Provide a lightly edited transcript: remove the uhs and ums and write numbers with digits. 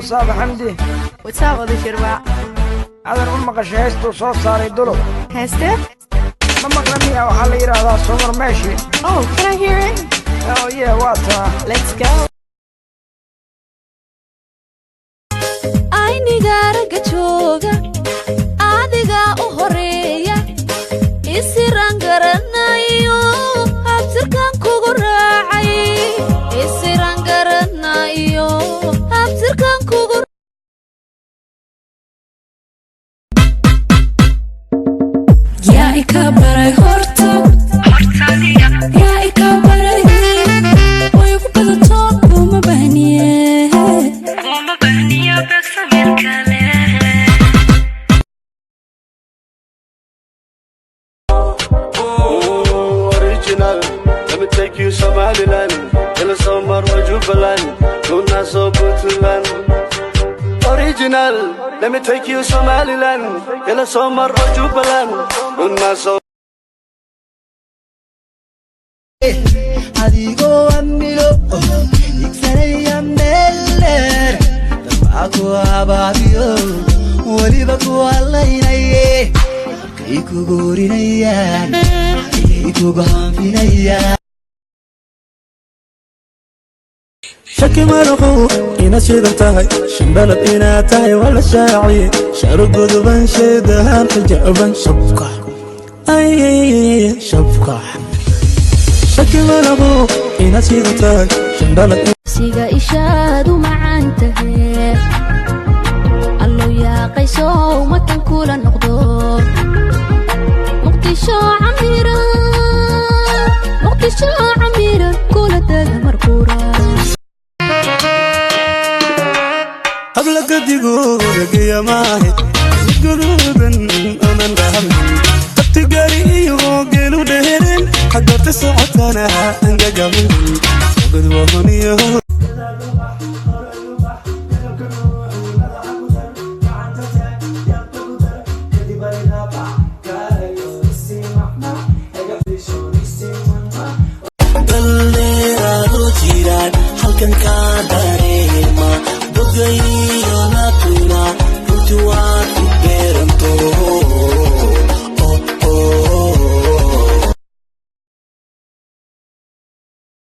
وصاب حمدي وتصاب ذي شرباع هذا أمك شهيستو صوت صار يدلو هسته ما مقلمي أو حليرة هذا صمر ماشي Oh, can I hear it? Oh yeah, what? Let's go. I nigara gachoga, adiga uhoreya, isirangaranayo, abtirkan kuguracay, isirangaranayo, abtirkan kugur. Ya ikabaray horta, hortaniya, ya ikabaray. Original, let me take you Somaliland, in the summer of Jubaland, Luna so good to land. Original, let me take you Somaliland, in the summer of Jubaland, Luna so. Adigo amilo, iksarey ameller, tabaku ababio, walibaku alainaye, kiku gurinaya, kiku gafinaya. شكي مرقو إنا شيدتاي شمبلت إنا تاي ولا شاعي شارق ذبان شيدها حجابا شبكة أي شبكة شكي مرقو إنا شيدتاي شمبلت siga ishaadu macaan tahay allo yaa qayso makan kula noqdo muqdisho camiran kula taga marqura habla gadigo ragiya maahe gududan anan dhahan tigari iyo geelu dheeren xagga socotana anga gamin gudwa honiyo